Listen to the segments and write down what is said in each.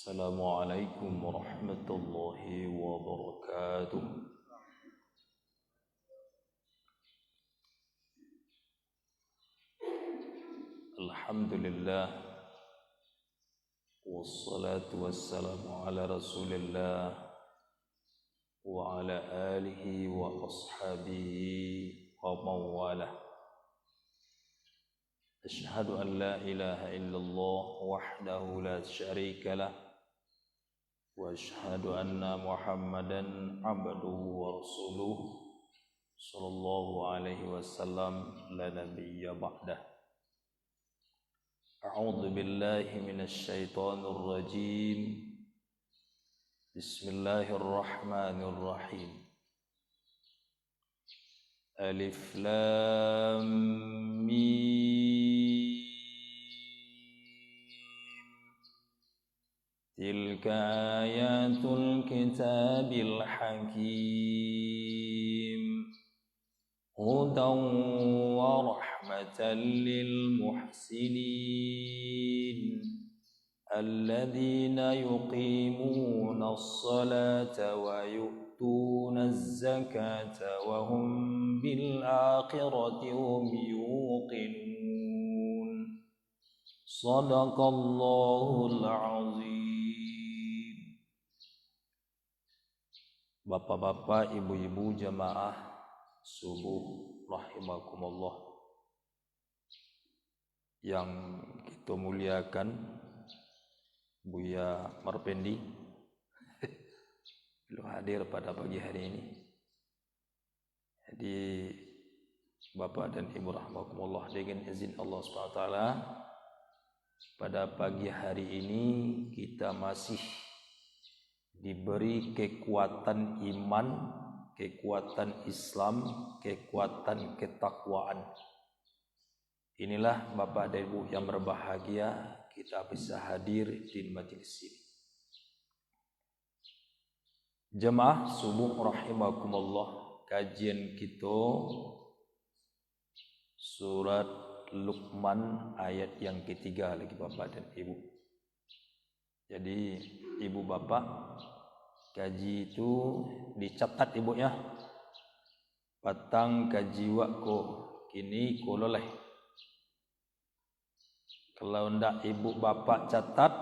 Assalamualaikum warahmatullahi wabarakatuh. Alhamdulillah, wassalatu wassalamu ala rasulillah wa ala alihi wa ashabihi wa mawalah. Ashhadu an la ilaha illallah wahdahu la syarika lah wa ashhadu anna Muhammadan abduhu wa rasuluh sallallahu alaihi wasallam la nabiyya ba'dah. A'udzu billahi minasy syaithanir rajim. Bismillahirrahmanirrahim. Alif lam mim. Tilka ayatul kitabil hakim. Hudan wa rahmatan lil muhsinin. Alladzina yuqimuna as-salata wa yu'tuna az-zakata wa hum bil akhirati hum yuqinun. Shadaqallahul azim. Bapak-bapak, ibu-ibu jamaah subuh rahimakumullah yang kita muliakan, Buya Marpendi belum hadir pada pagi hari ini. Jadi Bapak dan Ibu rahimakumullah, dengan izin Allah SWT, pada pagi hari ini kita masih diberi kekuatan iman, kekuatan Islam, kekuatan ketakwaan. Inilah Bapak dan Ibu yang berbahagia, kita bisa hadir di majelis ini. Jemaah subuh rahimakumullah, kajian kita surat Luqman ayat yang ketiga lagi Bapak dan Ibu. Jadi Ibu Bapak, kaji itu dicatat Ibu ya. Patang kaji wako kini kololeh. Kalau ndak Ibu Bapak catat,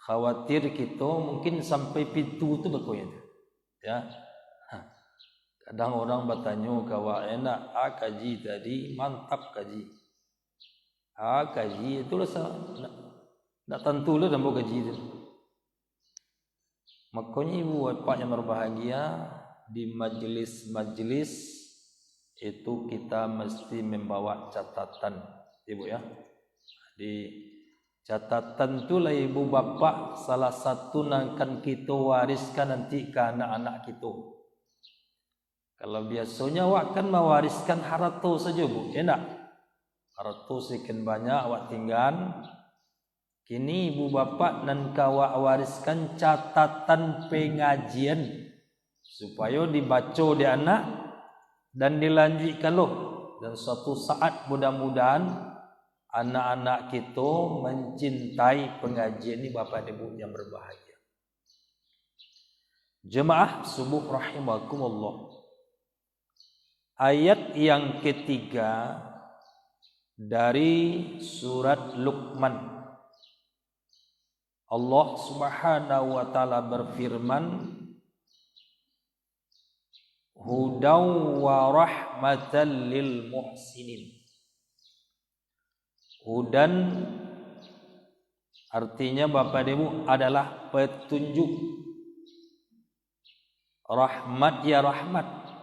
khawatir kita mungkin sampai pintu tu berkoyak. Ya. Kadang orang bertanya, kawa enak kaji tadi, mantap kaji. Kaji itu lah nak tentu lah dalam kaji itu. Makanya Ibu Bapak yang berbahagia, di majelis-majelis itu kita mesti membawa catatan, Ibu ya. Di catatan itulah Ibu Bapak salah satu yang akan kita wariskan nanti ke anak-anak kita. Kalau biasanya awak kan mewariskan harta saja Bu, enak. Harta sekian banyak awak tinggal. Kini Ibu Bapak nan kawak wariskan catatan pengajian supaya dibaca di anak dan dilanjutkan loh. Dan suatu saat mudah-mudahan anak-anak kita mencintai pengajian ini Bapak dan Ibu yang berbahagia. Jemaah subuh rahimakumullah. Ayat yang ketiga dari surat Luqman. Allah Subhanahu wa taala berfirman, Hudaw wa rahmatan lil muhsinin. Hudan artinya Bapak Ibu adalah petunjuk. Rahmat ya rahmat.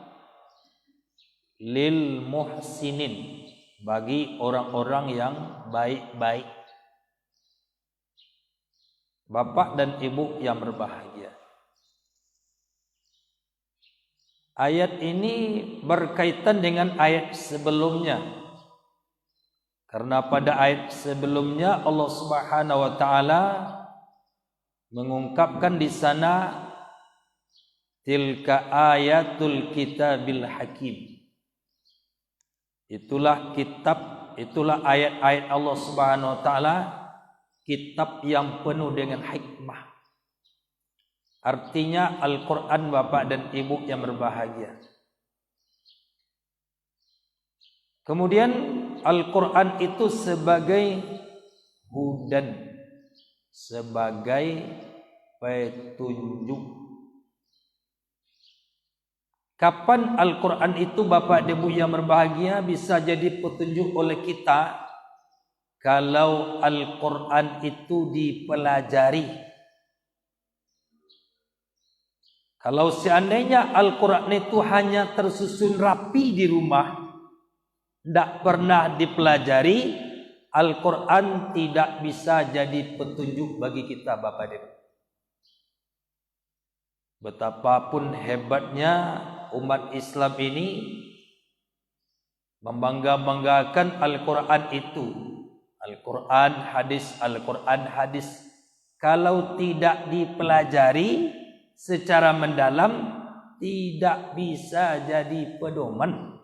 Lil muhsinin, bagi orang-orang yang baik-baik. Bapak dan Ibu yang berbahagia. Ayat ini berkaitan dengan ayat sebelumnya. Karena pada ayat sebelumnya Allah Subhanahu wa taala mengungkapkan di sana tilka ayatul kitabil hakim. Itulah kitab, itulah ayat-ayat Allah Subhanahu wa taala, kitab yang penuh dengan hikmah. Artinya Al-Quran Bapak dan Ibu yang berbahagia. Kemudian Al-Quran itu sebagai hudan, sebagai petunjuk. Kapan Al-Quran itu Bapak dan Ibu yang berbahagia bisa jadi petunjuk oleh kita? Kalau Al-Quran itu dipelajari. Kalau seandainya Al-Quran itu hanya tersusun rapi di rumah, tidak pernah dipelajari, Al-Quran tidak bisa jadi petunjuk bagi kita Bapak dan Ibu. Betapapun hebatnya umat Islam ini membangga-banggakan Al-Quran itu. Al-Quran hadis. Kalau tidak dipelajari secara mendalam, tidak bisa jadi pedoman.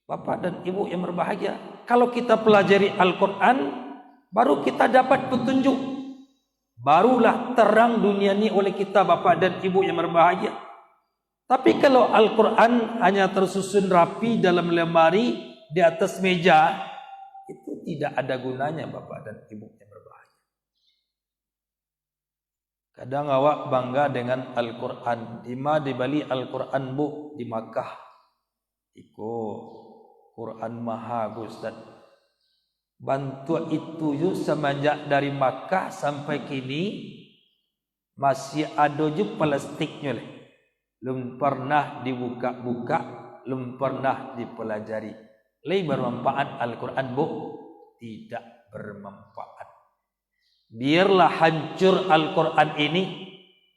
Bapak dan Ibu yang berbahagia, kalau kita pelajari Al-Quran, baru kita dapat petunjuk. Barulah terang dunia ini oleh kita Bapak dan Ibu yang berbahagia. Tapi kalau Al-Quran hanya tersusun rapi dalam lemari di atas meja, itu tidak ada gunanya Bapak dan Ibu yang berbahagia. Kadang awak bangga dengan Al-Quran. Di Bali Al-Quran Bu, di Makkah. Iko Quran Maha Ustaz. Bantuan itu yuk semenjak dari Makkah sampai kini masih ada je plastiknya leh. Belum pernah dibuka-buka, belum pernah dipelajari. Leh bermanfaat Al-Quran Bu? Tidak bermanfaat. Biarlah hancur Al-Quran ini,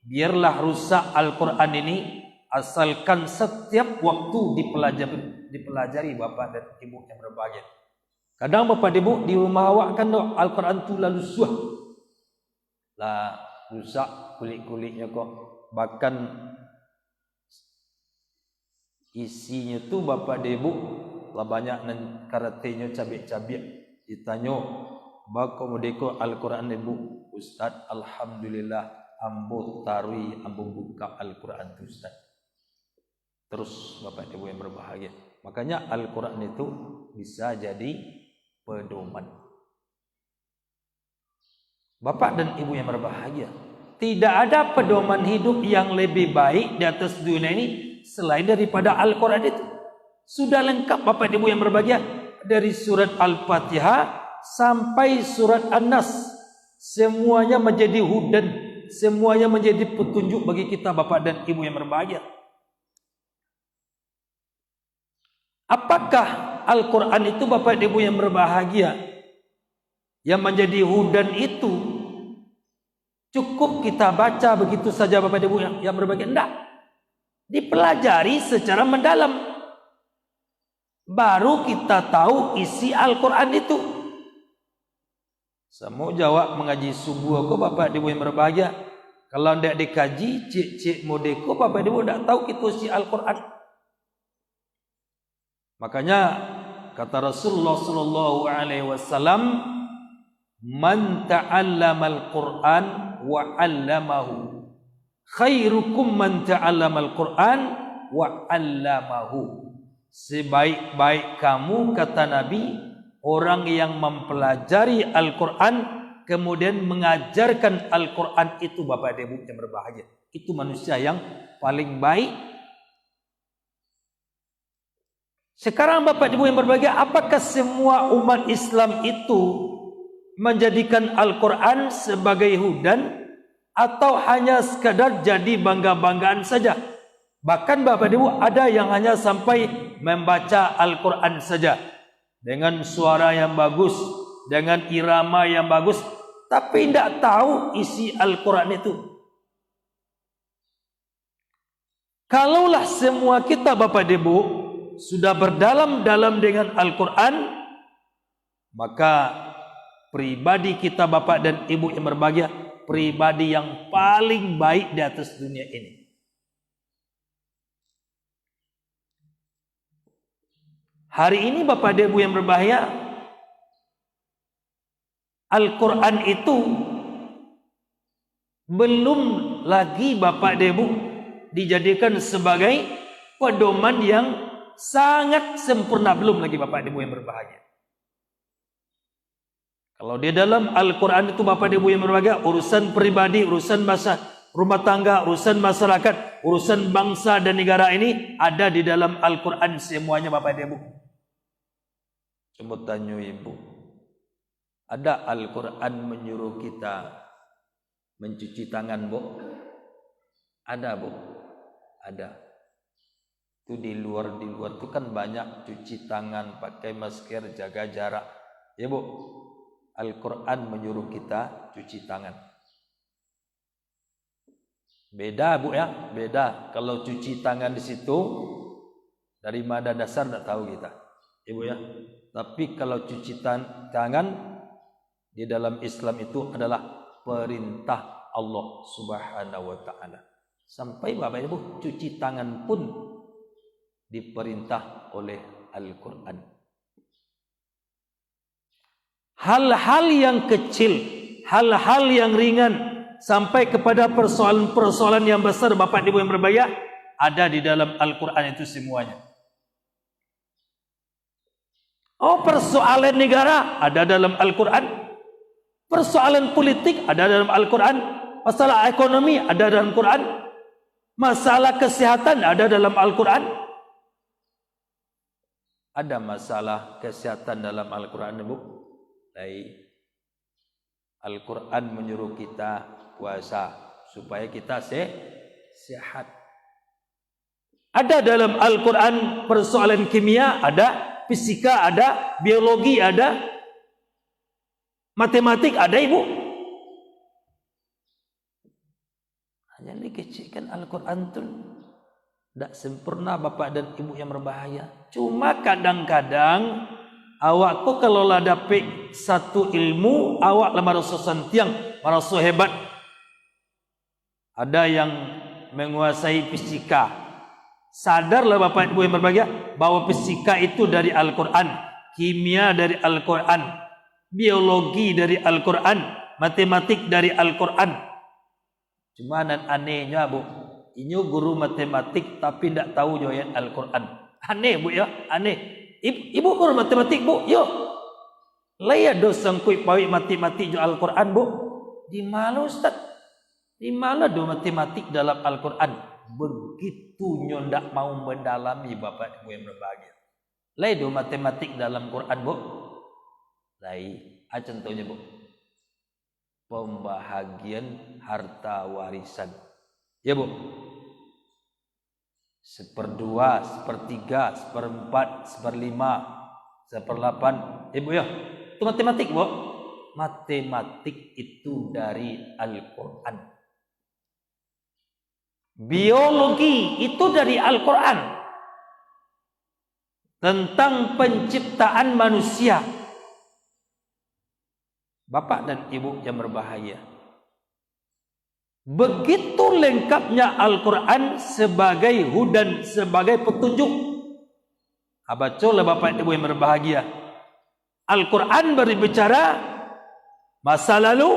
biarlah rusak Al-Quran ini, asalkan setiap waktu dipelajari Bapak dan Ibu yang berbahagia. Kadang Bapak Ibu di rumah awak kan Al-Quran tu lalu suah lah, rusak kulit-kulitnya kok. Bahkan isinya tu Bapak Ibu lah banyak karatenya cabik-cabik. Ditanya bako modeko Al-Quran Ibu, Ustaz alhamdulillah ambo tarui ambo buka Al-Quran tu Ustaz. Terus Bapak Ibu yang berbahagia, makanya Al-Quran itu bisa jadi pedoman. Bapak dan Ibu yang berbahagia, tidak ada pedoman hidup yang lebih baik di atas dunia ini selain daripada Al-Quran itu. Sudah lengkap Bapak dan Ibu yang berbahagia, dari surat Al-Fatihah sampai surat An-Nas, semuanya menjadi hudan, semuanya menjadi petunjuk bagi kita Bapak dan Ibu yang berbahagia. Apakah Al-Quran itu Bapak dan Ibu yang berbahagia, yang menjadi hudan itu cukup kita baca begitu saja Bapak dan Ibu yang berbahagia? Tidak. Dipelajari secara mendalam, baru kita tahu isi Al-Quran itu. Semua jawab mengaji subuh aku Bapak dan Ibu yang berbahagia, kalau tidak dikaji cik-cik modeko Bapak dan Ibu tidak tahu itu isi Al-Quran. Makanya kata Rasulullah sallallahu alaihi wasallam, man ta'allamal Qur'an wa 'allamahu khairukum man ta'allamal Qur'an wa 'allamahu. Sebaik-baik kamu kata Nabi, orang yang mempelajari Al-Quran kemudian mengajarkan Al-Quran itu Bapak dan Ibu yang berbahagia. Itu manusia yang paling baik. Sekarang Bapak Ibu yang berbahagia, apakah semua umat Islam itu menjadikan Al-Quran sebagai hudan, atau hanya sekadar jadi bangga-banggaan saja? Bahkan Bapak Ibu ada yang hanya sampai membaca Al-Quran saja dengan suara yang bagus, dengan irama yang bagus, tapi tidak tahu isi Al-Quran itu. Kalaulah semua kita Bapak Ibu sudah berdalam-dalam dengan Al-Quran, maka pribadi kita Bapak dan Ibu yang berbahagia, pribadi yang paling baik di atas dunia ini. Hari ini Bapak dan Ibu yang berbahagia, Al-Quran itu belum lagi Bapak dan Ibu dijadikan sebagai pedoman yang sangat sempurna, belum lagi Bapak dan Ibu yang berbahagia. Kalau di dalam Al-Quran itu Bapak dan Ibu yang berbahagia, urusan pribadi, urusan masa rumah tangga, urusan masyarakat, urusan bangsa dan negara ini ada di dalam Al-Quran semuanya Bapak dan Ibu. Coba tanya Ibu, ada Al-Quran menyuruh kita mencuci tangan, Bu? Ada, Bu? Ada. Itu di luar itu kan banyak cuci tangan, pakai masker, jaga jarak. Ya, Bu? Al-Quran menyuruh kita cuci tangan. Beda, Bu ya? Beda. Kalau cuci tangan di situ dari mana dasar enggak tahu kita. Ibu ya. Tapi kalau cuci tangan di dalam Islam itu adalah perintah Allah Subhanahu wa taala. Sampai Bapak Ibu cuci tangan pun diperintah oleh Al-Qur'an. Hal-hal yang kecil, hal-hal yang ringan sampai kepada persoalan-persoalan yang besar Bapak Ibu yang berbahaya ada di dalam Al-Qur'an itu semuanya. Oh, persoalan negara ada dalam Al-Qur'an. Persoalan politik ada dalam Al-Quran. Masalah ekonomi ada dalam Al-Quran. Masalah kesehatan ada dalam Al-Quran. Ada masalah kesehatan dalam Al-Quran, Bu? Al-Quran menyuruh kita puasa supaya kita sehat. Ada dalam Al-Quran persoalan kimia, ada fisika, ada biologi, ada matematik, ada Ibu. Hanya dikecilkan Al-Quran itu tidak sempurna Bapak dan Ibu yang berbahaya. Cuma kadang-kadang awakku kalau lah dapat satu ilmu, awak lah merasa santiang, merasa hebat. Ada yang menguasai fisika. Sadarlah Bapak Ibu yang berbahagia bahwa fisika itu dari Al-Quran, kimia dari Al-Quran, biologi dari Al-Quran, matematik dari Al-Quran. Cuma anehnya, Bu, ini guru matematik tapi tidak tahu ayat Al-Quran. Aneh, Bu ya, aneh. Ibu guru matematik, Bu, yuk. Laya dosa kui pawai matematik jo Al-Quran, Bu. Di mana Ustaz? Di mana do matematik dalam Al-Quran? Begitu ndak mau mendalami Bapak Ibu yang berbahagia. Laya do matematik dalam Quran, Bu. Contohnya, Bu, pembahagian harta warisan. Ya, Bu. 1/2, 1/3, 1/4, 1/5, 1/8. Bu ya. Itu matematik, Bu. Matematik itu dari Al-Quran. Biologi itu dari Al-Quran. Tentang penciptaan manusia. Bapak dan Ibu yang berbahaya. Begitu lengkapnya Al-Quran sebagai hudan, sebagai petunjuk. Bacalah Bapak Ibu yang berbahagia. Al-Quran berbicara masa lalu,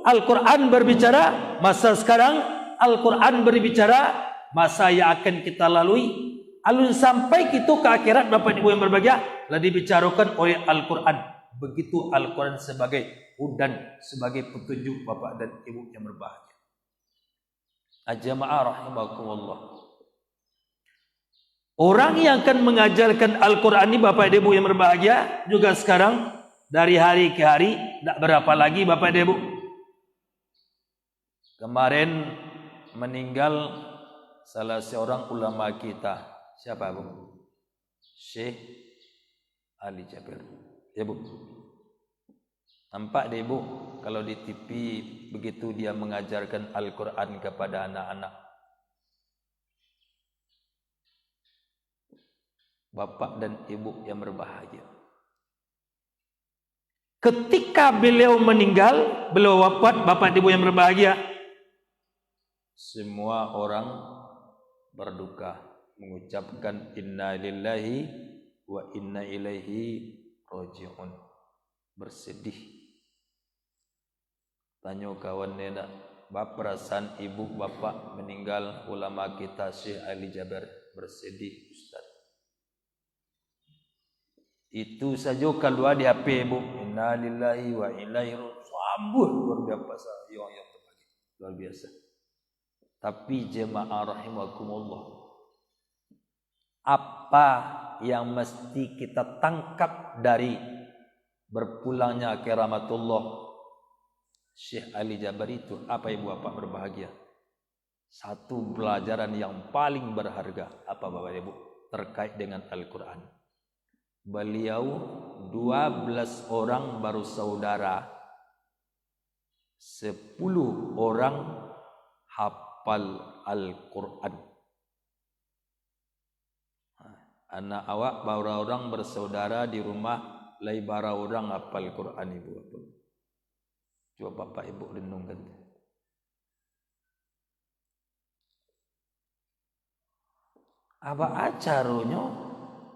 Al-Quran berbicara masa sekarang, Al-Quran berbicara masa yang akan kita lalui. Alun sampai kita ke akhirat Bapak Ibu yang berbahagia, lah dibicarakan oleh Al-Quran. Begitu Al-Quran sebagai hudan, sebagai petunjuk Bapak dan Ibu yang berbahagia. Ajama'a rahimakumullah. Orang yang akan mengajarkan Al-Quran ini Bapak dan Ibu yang berbahagia juga sekarang dari hari ke hari tidak berapa lagi Bapak dan Ibu. Kemarin meninggal salah seorang ulama kita. Siapa, Bu? Syekh Ali Jabir. Ya, Bu. Nampak deh, Bu, kalau di TV begitu dia mengajarkan Al-Quran kepada anak-anak. Bapak dan Ibu yang berbahagia. Ketika beliau meninggal, beliau wafat, Bapak dan Ibu yang berbahagia, semua orang berduka, mengucapkan inna lillahi wa inna ilaihi raji'un. Bersedih. Tanya kawan nak perasaan ibu bapak meninggal ulama kita Syekh Ali Jaber bersedih Ustaz. Itu saja keluar di HP ibu. Innalillahi wa inna ilaihi raji'un. Sambut luar biasa. Yang terbagi luar biasa. Tapi jemaah rahimakumullah, apa yang mesti kita tangkap dari berpulangnya ke rahmatullah Syekh Ali Jaber itu? Apa ibu bapak berbahagia? Satu pelajaran yang paling berharga. Apa bapak ibu? Terkait dengan Al-Quran. Beliau 12 orang baru saudara, 10 orang hafal Al-Quran. Anak awak baru orang bersaudara di rumah, lai bara orang hafal Quran ibu bapak. Coba bapak ibu renungkan. Apa acaranya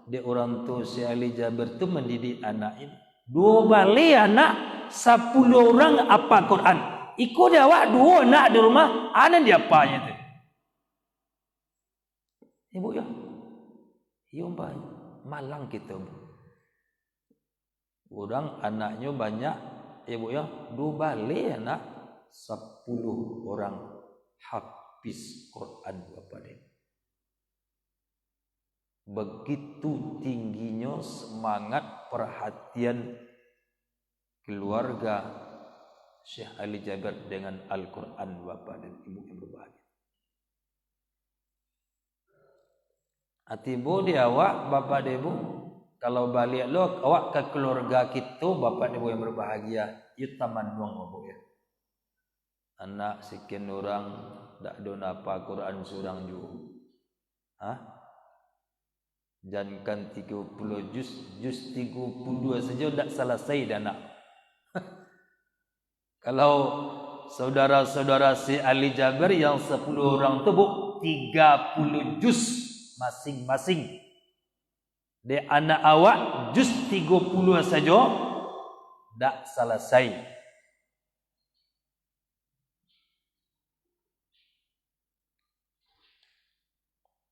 di orang tua si Ali Jaber tu mendidik anak ini? 2 balik anak, 10 orang apa Quran. Ikut dia awak 2 anak di rumah, anak dia apanya tu? Ibu ya, iya mbak, malang kita. Orang anaknya banyak, ibu ya, 2 balik anak, 10 orang hafiz Quran bapak dia. Begitu tingginya semangat perhatian keluarga Syekh Ali Jaber dengan Al-Quran bapak dan ibu yang berbahagia. Atibu di awak bapak dan ibu, kalau balik lo awak ke keluarga kita bapak dan ibu yang berbahagia, itu taman nuang bapak ya. Anak sekian orang tak ada apa Quran surang juga. Hah? Jangan 30 juz 32 saja tak selesai dah nak. Kalau saudara-saudara si Ali Jaber yang 10 orang tu 30 juz masing-masing. De anak awak juz 30 saja tak selesai.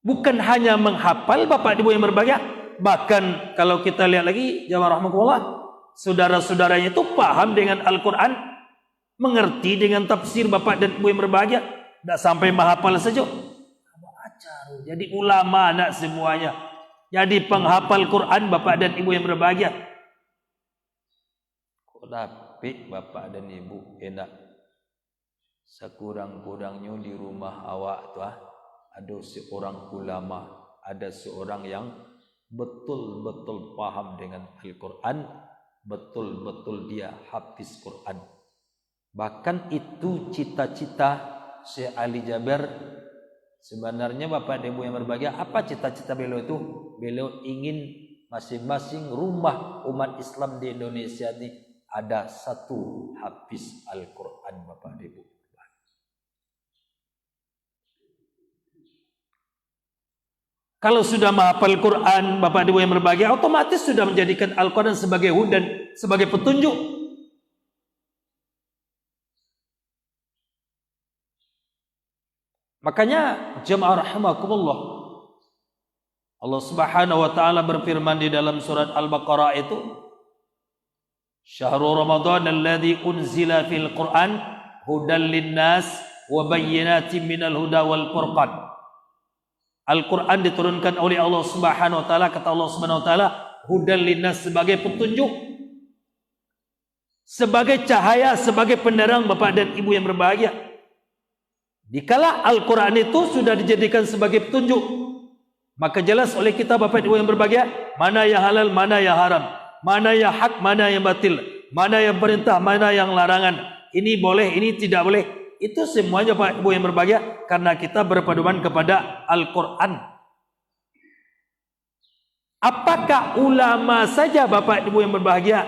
Bukan hanya menghafal bapak ibu yang berbahagia, bahkan kalau kita lihat lagi jamaah rahmatullah, saudara-saudaranya itu paham dengan Al-Quran, mengerti dengan tafsir bapak dan ibu yang berbahagia, tidak sampai menghafal saja. Jadi ulama anak semuanya, jadi penghafal Quran bapak dan ibu yang berbahagia. Tapi bapak dan ibu enak, sekurang-kurangnya di rumah awak tu ada seorang ulama, ada seorang yang betul-betul paham dengan Al-Quran, betul-betul dia hafiz Quran. Bahkan itu cita-cita Syekh Ali Jaber. Sebenarnya bapak dan ibu yang berbahagia, apa cita-cita beliau itu? Beliau ingin masing-masing rumah umat Islam di Indonesia ini ada satu hafiz Al-Quran bapak dan ibu. Kalau sudah menghafal Quran, bapak ibu yang berbahagia, otomatis sudah menjadikan Al-Quran sebagai hudan, sebagai petunjuk. Makanya jemaah rahimakumullah, Allah Subhanahu wa taala berfirman di dalam surat Al-Baqarah itu, Syahrul Ramadan alladzi unzila fil Quran hudan linnas wa bayyinatin minal huda wal furqan. Al-Quran diturunkan oleh Allah Subhanahu wa taala, kata Allah Subhanahu wa taala, hudan linnas sebagai petunjuk, sebagai cahaya, sebagai penerang bapak dan ibu yang berbahagia. Dikala Al-Quran itu sudah dijadikan sebagai petunjuk, maka jelas oleh kita bapak dan ibu yang berbahagia, mana yang halal, mana yang haram, mana yang hak, mana yang batil, mana yang perintah, mana yang larangan, ini boleh, ini tidak boleh. Itu semuanya Pak Ibu yang berbahagia karena kita berpedoman kepada Al-Quran. Apakah ulama saja Bapak Ibu yang berbahagia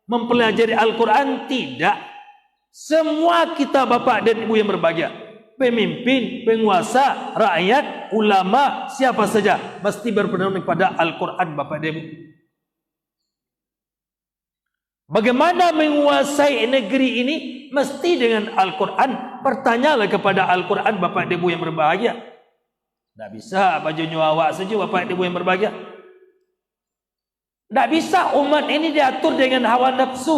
mempelajari Al-Quran? Tidak. Semua kita Bapak dan Ibu yang berbahagia, pemimpin, penguasa, rakyat, ulama, siapa saja mesti berpedoman kepada Al-Quran Bapak dan Ibu. Bagaimana menguasai negeri ini? Mesti dengan Al-Quran. Bertanyalah kepada Al-Quran, Bapak Ibu yang berbahagia. Tidak bisa bajunya awak saja, Bapak Ibu yang berbahagia. Tidak bisa umat ini diatur dengan hawa nafsu.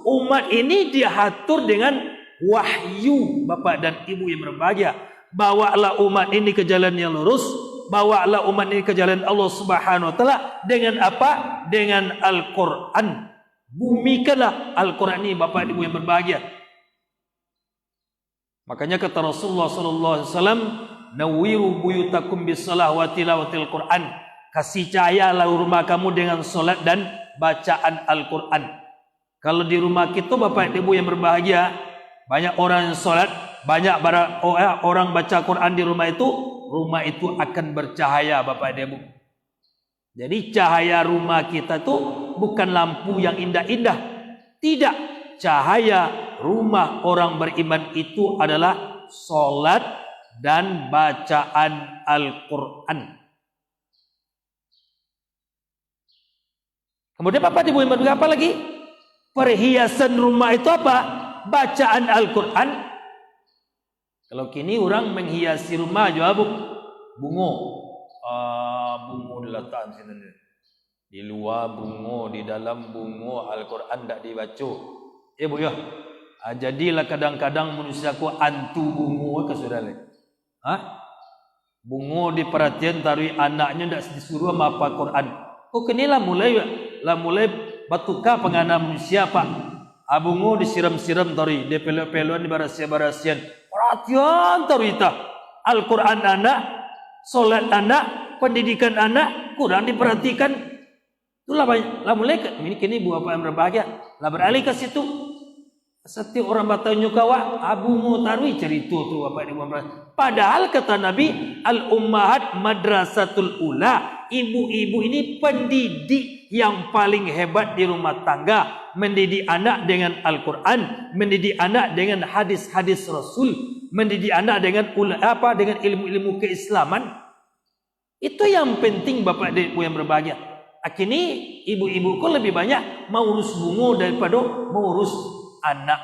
Umat ini diatur dengan wahyu, Bapak dan Ibu yang berbahagia. Bawalah umat ini ke jalan yang lurus. Bawalah umat ini ke jalan Allah Subhanahu wa taala dengan apa? Dengan Al-Quran. Bumikanlah Al-Quran ini, Bapak Ibu yang berbahagia. Makanya kata Rasulullah sallallahu alaihi wasallam, "Nawwiru buyutakum bis-shalah wa tilawatil Qur'an." Kasih cahayalah rumah kamu dengan salat dan bacaan Al-Quran. Kalau di rumah kita, Bapak Ibu yang berbahagia, banyak orang yang salat, banyak orang baca Quran di rumah itu akan bercahaya, Bapak Ibu. Jadi cahaya rumah kita itu bukan lampu yang indah-indah. Tidak. Cahaya rumah orang beriman itu adalah salat dan bacaan Al-Quran. Kemudian Bapak Ibu yang berbahagia, apa lagi? Perhiasan rumah itu apa? Bacaan Al-Quran. Kalau kini orang menghiasi rumah juga bungo. Bungo diletakkan sini. Di luar bungo, di dalam bungo, Al-Quran tak dibaca. Bu ya. Jadilah kadang-kadang manusia ku antu bungo ke saudara. Bungo diperhatian taruh anaknya tak disuruh apa Quran. Kini lah mulai batuka pengana manusia Pak. Bungo disiram-siram taruh, dipelok-pelok di barasian-barasian. Perhatian taruh itu. Al-Quran anak, solat anak, pendidikan anak kurang diperhatikan. Itulah banyak. Lah mulai kini buat apa yang berbahagia. Lah beralih ke situ. Setiap orang batanya kawa, bungo taruh cerita tu apa yang berbahagia. Padahal kata Nabi, al-ummahat madrasatul ula. Ibu-ibu ini pendidik yang paling hebat di rumah tangga. Mendidik anak dengan Al-Quran, mendidik anak dengan hadis-hadis Rasul, mendidik anak dengan ilmu-ilmu keislaman. Itu yang penting Bapak dan Ibu yang berbahagia. Kini ibu-ibuku lebih banyak mengurus bungo daripada mengurus anak.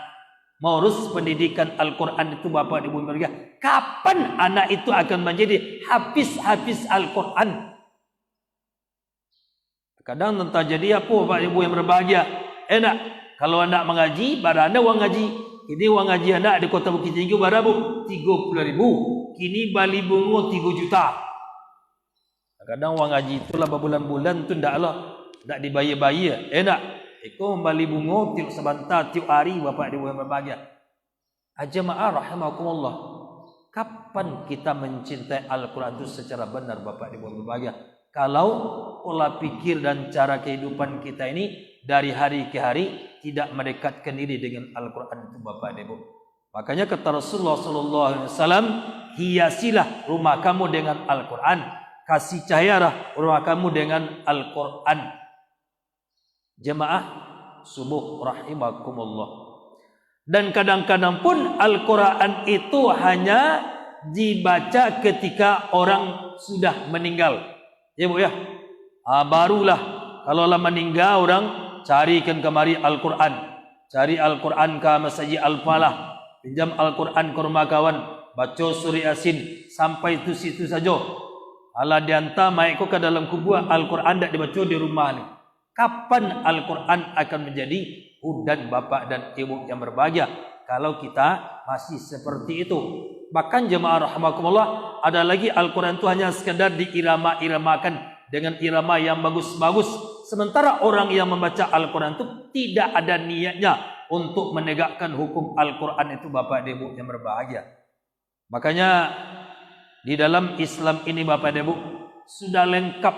Mengurus pendidikan Al-Quran itu Bapak dan Ibu yang berbahagia. Kapan anak itu akan menjadi hafiz Al-Quran? Kadang tentang jadi apa Bapak Ibu yang berbahagia? Enak. Kalau anak mengaji, barang anda uang ngaji. Kini uang ngaji anak di Kota Bukit Tinggi berapa? 30.000. Kini bali bungo 3 juta. Kadang uang ngaji itulah berbulan-bulan tu tak dibayar-bayar. Enak. Eko bali bungo tiap sebentar, tiap hari Bapak Ibu yang berbahagia. Jemaah rahimakumullah. Kapan kita mencintai Al-Quran itu secara benar Bapak Ibu yang berbahagia? Kalau pola pikir dan cara kehidupan kita ini dari hari ke hari tidak mendekatkan diri dengan Al-Quran itu Bapak dan Ibu. Makanya kata Rasulullah SAW, hiasilah rumah kamu dengan Al-Quran. Kasih cahayalah rumah kamu dengan Al-Quran. Jemaah subuh rahimakumullah. Dan kadang-kadang pun Al-Quran itu hanya dibaca ketika orang sudah meninggal. Ya Bu ya. Barulah kalau lama meninggal orang carikan kemari Al-Quran. Cari Al-Quran ke Masjid Al-Falah. Pinjam Al-Quran ke rumah kawan. Baca surah Yasin. Sampai itu situ saja. Kalau diantar maikku ke dalam kubur, Al-Quran tak dibaca di rumah ni. Kapan Al-Quran akan menjadi hudan Bapak dan Ibu yang berbahagia? Kalau kita masih seperti itu. Bahkan jemaah rahimakumullah, ada lagi Al-Quran itu hanya sekadar diirama-iramakan dengan irama yang bagus-bagus. Sementara orang yang membaca Al-Quran itu tidak ada niatnya untuk menegakkan hukum Al-Quran itu Bapak dan Ibu yang berbahagia. Makanya di dalam Islam ini Bapak dan Ibu sudah lengkap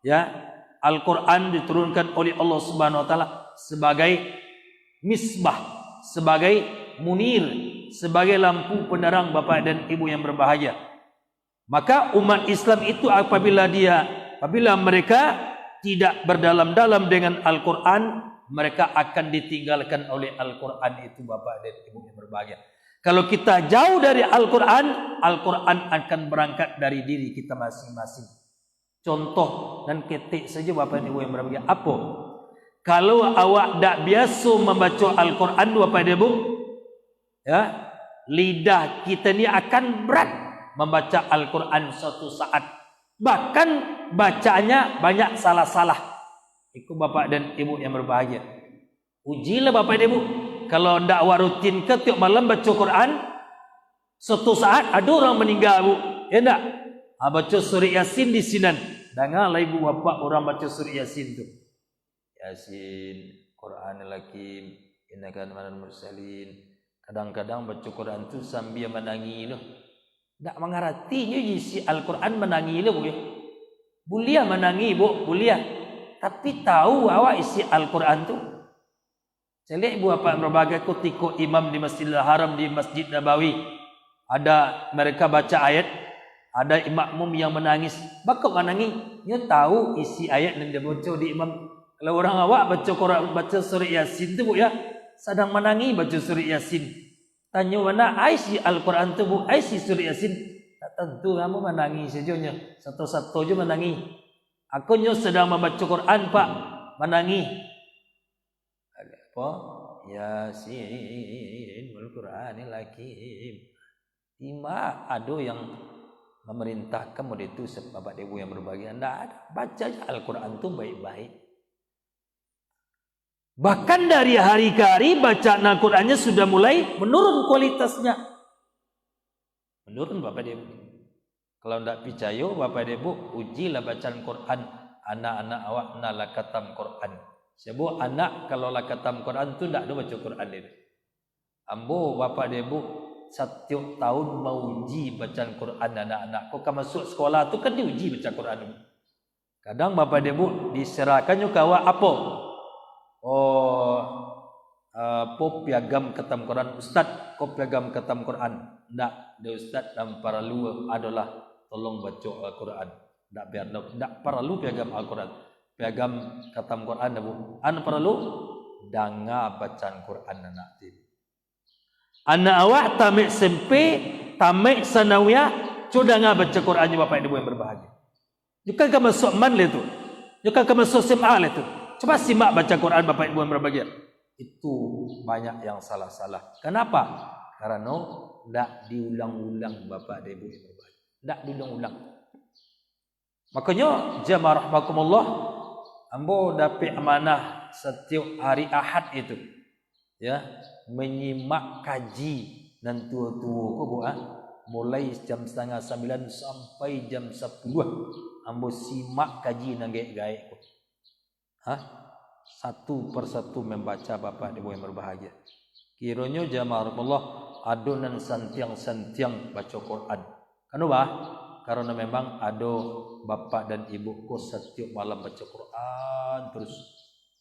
ya. Al-Quran diturunkan oleh Allah Subhanahu wa taala sebagai misbah, sebagai munir, sebagai lampu penerang Bapak dan Ibu yang berbahagia. Maka umat Islam itu apabila mereka tidak berdalam-dalam dengan Al-Quran, mereka akan ditinggalkan oleh Al-Quran itu Bapak dan Ibu yang berbahagia. Kalau kita jauh dari Al-Quran, Al-Quran akan berangkat dari diri kita masing-masing. Contoh dan ketik saja Bapak dan Ibu yang berbahagia. Apa? Kalau awak tak biasa membaca Al-Quran Bapak dan Ibu, ya, lidah kita ni akan berat membaca Al-Quran suatu saat. Bahkan bacanya banyak salah-salah. Itu Bapak dan Ibu yang berbahagia. Ujilah Bapak dan Ibu. Kalau tak awak rutin ke tiap malam baca Quran, suatu saat ada orang meninggal, Bu. Ya tak? Baca surah Yasin di sinan. Dengarlah ibu bapa orang baca surah Yasin tu. Yasin, Quranul Hakim, innaka minal mursalin. Kadang-kadang baca Quran tu sambil menangis loh. Tak mengertinya isi Al-Quran menangis loh, Bu. Boleh menangis, Bu, boleh. Tapi tahu awak isi Al-Quran tu. Saya lihat ibu bapa berbagai ketika imam di Masjidil Haram, di Masjid Nabawi, ada mereka baca ayat, ada makmum yang menangis. Bakal menangis, dia tahu isi ayat yang dia baca di imam. Kalau orang awak baca Quran, baca surah Yasin tu, Bu, ya, sedang menangis baca surah Yasin. Tanya mana isi Al-Quran tu, Bu, isi surah Yasin. Tak tentu kamu menangis saja, satu-satu je menangis. Akunya sedang membaca Quran, Pak, menangis. Apa? Yasin wal Qur'anil Hakim. Ima ada yang memerintahkan model itu Bapak Ibu yang berbahagia. Tidak ada. Baca Al-Quran itu baik-baik. Bahkan dari hari ke hari bacaan Al-Qurannya sudah mulai menurun kualitasnya. Menurun Bapak Ibu. Kalau tidak percaya Bapak Ibu, ujilah bacaan Quran anak-anak awak nak khatam Quran. Sebab anak kalau lah khatam Quran tu tak ada baca Quran dia. Ambo Bapak dan Ibu setiap tahun mau uji bacaan Quran anak-anak. Kau kan masuk sekolah tu kan diuji baca Quran. Kadang Bapak dan Ibu diserahkan juga awak apa? Apa piagam khatam Quran, Ustaz, kau piagam khatam Quran. Tak, dia Ustaz dan para lu adalah tolong baca Al-Quran. Tak biar tak perlu piagam Al-Quran. Piagam khatam Quran, Bu. Anak perlu dengar bacaan Quran anak tu. Anak awak tamat SMP, tamat sanawiyah, cuba dengar baca Quran Bapak Ibu yang berbahagia. Juga kamu masuk man le tu. Juga kamu masuk SMA le tu. Coba simak baca Quran Bapak Ibu yang berbahagia. Itu banyak yang salah-salah. Kenapa? Karena tak diulang-ulang Bapak Ibu yang berbahagia. Tak diulang-ulang. Makanya jamaah rahmakumullah, ambo dapat amanah setiap hari Ahad itu, ya, menyimak kaji dan tua-tua ko, Bu, mulai jam 8:30 sampai jam 10. Ambo simak kaji nang gaik-gaik ko. Satu persatu membaca Bapak Ibu yang berbahagia. Kiranya jamaah Allah adonan santiang-santiang baca Quran. Kenapa? Karena memang ada bapak dan ibuku setiap malam baca Quran terus.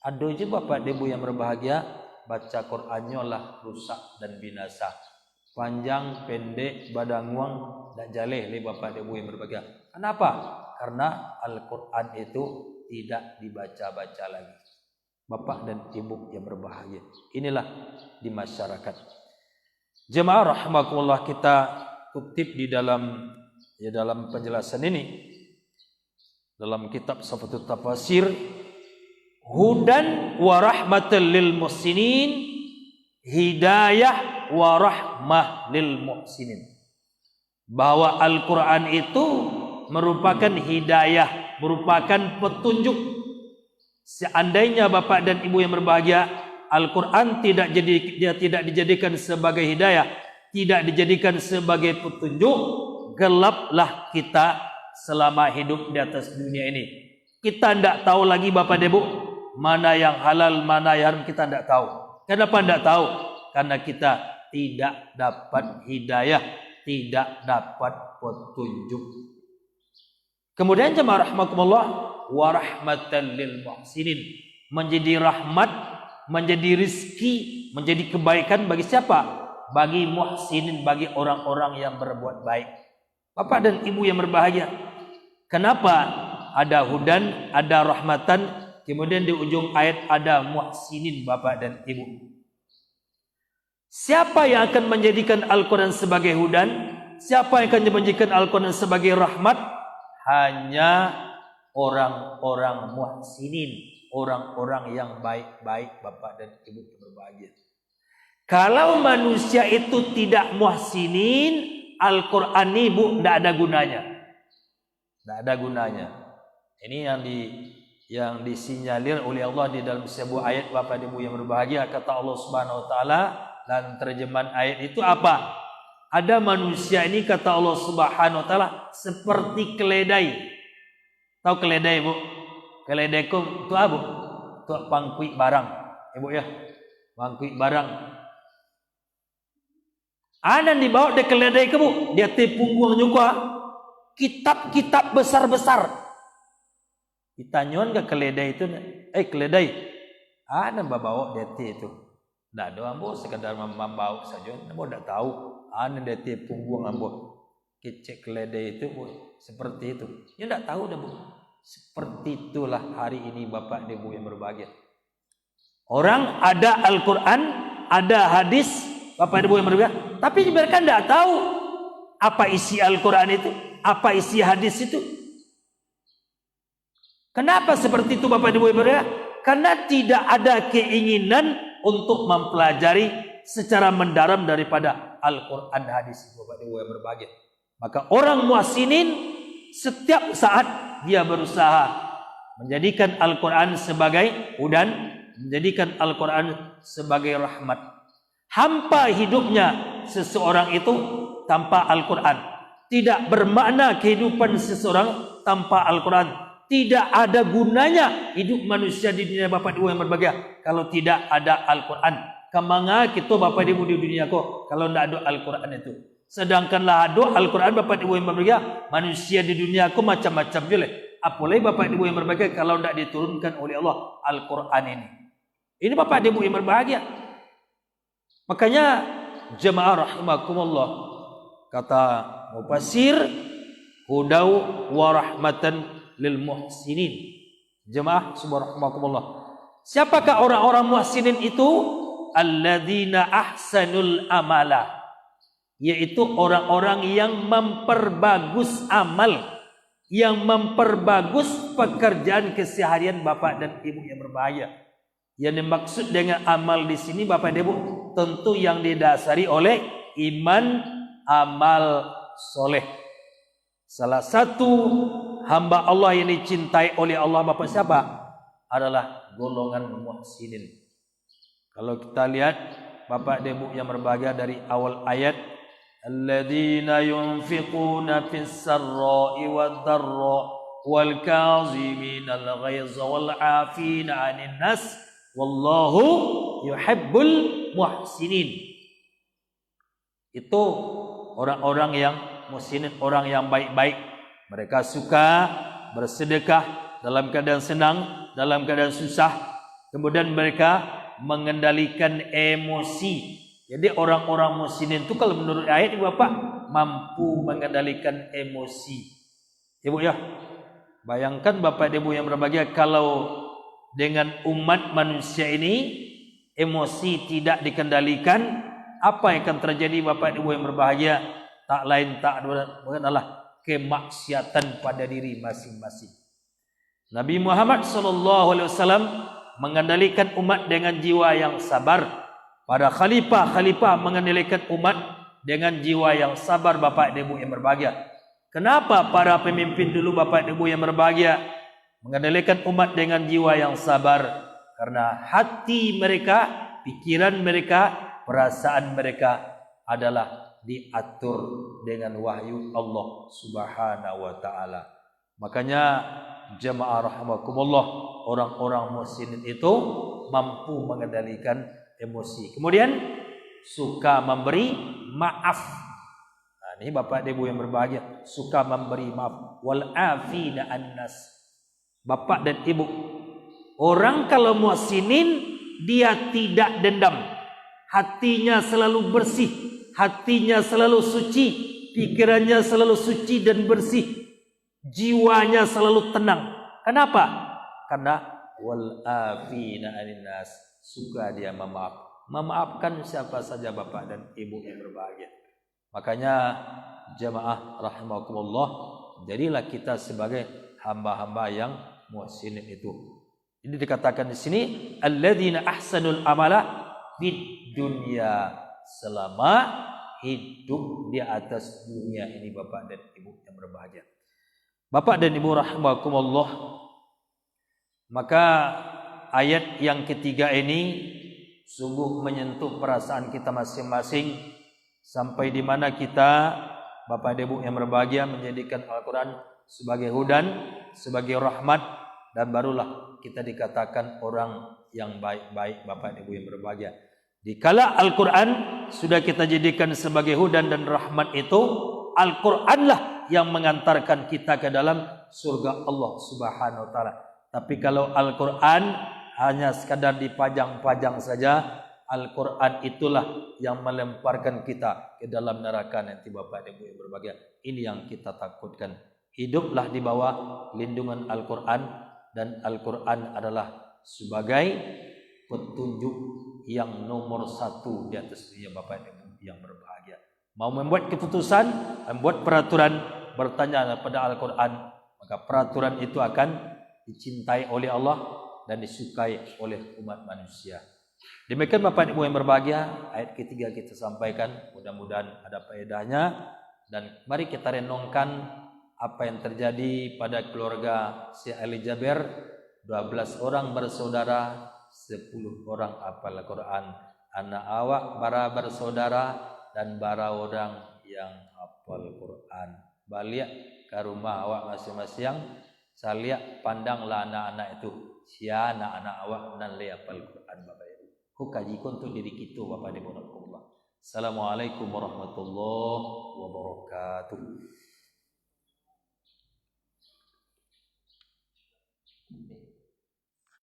Ada je bapak dan ibu yang berbahagia baca Qurannya lah rusak dan binasa. Panjang, pendek, badanguang, tak jaleh le bapak dan ibu yang berbahagia. Kenapa? Karena Al-Quran itu tidak dibaca-baca lagi. Bapak dan ibu yang berbahagia. Inilah di masyarakat. Jemaah rahmakumullah, kita kutip di dalam penjelasan ini dalam kitab Safatul Tafasir, hudan wa rahmatan lil muhsinin, hidayah wa rahmah lil muhsinin. Bahwa Al-Quran itu merupakan hidayah, merupakan petunjuk. Seandainya Bapak dan Ibu yang berbahagia, Al-Quran tidak dijadikan sebagai hidayah, tidak dijadikan sebagai petunjuk, gelaplah kita selama hidup di atas dunia ini. Kita tidak tahu lagi Bapak dan Ibu, mana yang halal, mana yang haram, kita tidak tahu. Kenapa tidak tahu? Karena kita tidak dapat hidayah, tidak dapat petunjuk. Kemudian jemaah rahmakumullah, wa rahmatan lil muhsinin, menjadi rahmat, menjadi rizki, menjadi kebaikan bagi siapa? Bagi muhsinin, bagi orang-orang yang berbuat baik. Bapak dan Ibu yang berbahagia, kenapa ada hudan, ada rahmatan, kemudian di ujung ayat ada muhsinin Bapak dan Ibu? Siapa yang akan menjadikan Al-Quran sebagai hudan? Siapa yang akan menjadikan Al-Quran sebagai rahmat? Hanya orang-orang muhsinin, orang-orang yang baik-baik, Bapak dan Ibu yang berbahagia. Kalau manusia itu tidak muhsinin, Al-Quran ini tidak ada gunanya. Tidak ada gunanya. Ini yang disinyalir oleh Allah di dalam sebuah ayat, Bapak dan Ibu yang berbahagia. Kata Allah Subhanahu Wa Taala dan terjemahan ayat itu apa? Ada manusia ini, kata Allah Subhanahu Wa Taala, seperti keledai. Tahu keledai, Bu? Keledai itu apa? Itu pangkuik barang, Ibu ya. Pangkuik barang. Ada dibawa de keledai ke, Bu. Dia punggung juga kitab-kitab besar-besar. Ditanyakan ke keledai itu, keledai, ada bawa dia itu. Tidak ada ambo, sekadar membawa saja. Ambo tidak tahu. Ada dia punggung ambo. Kecek keledai itu, Bu. Seperti itu. Dia tidak tahu dah, Bu. Seperti itulah hari ini Bapak dan Ibu yang berbahagia. Orang ada Al-Quran, ada hadis, Bapak dan Ibu yang berbahagia, tapi mereka tidak tahu apa isi Al-Quran itu, apa isi hadis itu. Kenapa seperti itu Bapak dan Ibu yang berbahagia? Karena tidak ada keinginan untuk mempelajari secara mendalam daripada Al-Quran hadis, Bapak dan Ibu yang berbahagia. Maka orang muhsinin setiap saat dia berusaha menjadikan Al-Quran sebagai hudan, menjadikan Al-Quran sebagai rahmat. Hampa hidupnya seseorang itu tanpa Al-Quran. Tidak bermakna kehidupan seseorang tanpa Al-Quran. Tidak ada gunanya hidup manusia di dunia Bapak Ibu yang berbahagia kalau tidak ada Al-Quran. Kemana kita Bapak Ibu di dunia kok kalau tidak ada Al-Quran itu? Sedangkanlah ada Al-Quran Bapak Ibu yang berbahagia, manusia di dunia kok macam-macam juga. Apalagi Bapak Ibu yang berbahagia kalau tidak diturunkan oleh Allah Al-Quran ini. Ini Bapak Ibu yang berbahagia. Makanya jemaah rahimakumullah, kata mufassir, hudau wa rahmatan lil muhsinin. Jemaah subhanallakumullah. Siapakah orang-orang muhsinin itu? Alladzina ahsanul amala, yaitu orang-orang yang memperbagus amal, yang memperbagus pekerjaan keseharian Bapak dan Ibu yang berbahagia. Yang dimaksud dengan amal di sini Bapak dan Ibu tentu yang didasari oleh iman, amal soleh. Salah satu hamba Allah yang dicintai oleh Allah Bapak siapa? Adalah golongan muhsinin. Kalau kita lihat Bapak dan Ibu yang berbahagia dari awal ayat, alladzina yunfiquna fis sarra'i wad dharra wal kaziminal ghaiza wal 'afina 'anil nas wallahu yuhibbul muhsinin. Itu orang-orang yang muhsinin, orang yang baik-baik. Mereka suka bersedekah dalam keadaan senang, dalam keadaan susah. Kemudian mereka mengendalikan emosi. Jadi orang-orang muhsinin itu kalau menurut ayat ini Bapak mampu mengendalikan emosi. Ibu ya, bayangkan Bapak dan Ibu yang berbahagia kalau dengan umat manusia ini emosi tidak dikendalikan, apa yang akan terjadi Bapak dan Ibu yang berbahagia? Tak lain tak adalah kemaksiatan pada diri masing-masing. Nabi Muhammad SAW mengendalikan umat dengan jiwa yang sabar. Para khalifah mengendalikan umat dengan jiwa yang sabar Bapak dan Ibu yang berbahagia. Kenapa para pemimpin dulu Bapak dan Ibu yang berbahagia mengendalikan umat dengan jiwa yang sabar? Karena hati mereka, pikiran mereka, perasaan mereka adalah diatur dengan wahyu Allah Subhanahu wa taala. Makanya jemaah rahimakumullah, orang-orang muhsinin itu mampu mengendalikan emosi. Kemudian suka memberi maaf. Nah, ini Bapak dan Ibu yang berbahagia, suka memberi maaf. Wal afina annas. Bapak dan Ibu, orang kalau muhsinin dia tidak dendam. Hatinya selalu bersih, hatinya selalu suci, pikirannya selalu suci dan bersih, jiwanya selalu tenang. Kenapa? Karena wal afina anin nas, suka dia memaafkan siapa saja Bapak dan Ibu yang berbahagia. Makanya jemaah rahimakumullah, jadilah kita sebagai hamba-hamba yang muhsinin itu. Ini dikatakan di sini alladzina ahsanul amala fid dunya, selama hidup di atas dunia ini Bapak dan Ibu yang berbahagia. Bapak dan Ibu rahimakumullah, maka ayat yang ketiga ini sungguh menyentuh perasaan kita masing-masing, sampai di mana kita Bapak dan Ibu yang berbahagia menjadikan Al-Quran sebagai hudan, sebagai rahmat, dan barulah kita dikatakan orang yang baik-baik Bapak dan Ibu yang berbahagia. Dikala Al-Quran sudah kita jadikan sebagai hudan dan rahmat itu, Al-Quranlah yang mengantarkan kita ke dalam surga Allah Subhanahu wa taala. Tapi kalau Al-Quran hanya sekadar dipajang-pajang saja, Al-Quran itulah yang melemparkan kita ke dalam neraka nanti Bapak dan Ibu yang berbahagia. Ini yang kita takutkan. Hiduplah di bawah lindungan Al-Quran, dan Al-Quran adalah sebagai petunjuk yang nomor satu di atas dunia Bapak dan Ibu yang berbahagia. Mau membuat keputusan, membuat peraturan, bertanya kepada Al-Quran, maka peraturan itu akan dicintai oleh Allah dan disukai oleh umat manusia. Demikian Bapak Ibu yang berbahagia, ayat ketiga kita sampaikan, mudah-mudahan ada faedahnya, dan mari kita renungkan apa yang terjadi pada keluarga Syekh Ali Jaber. 12 orang bersaudara, 10 orang hafal Al-Quran. Anak awak bara bersaudara dan bara orang yang hafal Al-Quran. Balik ke rumah awak masing-masing, saliak pandanglah anak-anak itu, sia anak-anak awak nan le hafal Al-Quran Bapak Ibu. Ku kaji untuk diri kita Bapak Ibu. Assalamualaikum warahmatullahi wabarakatuh.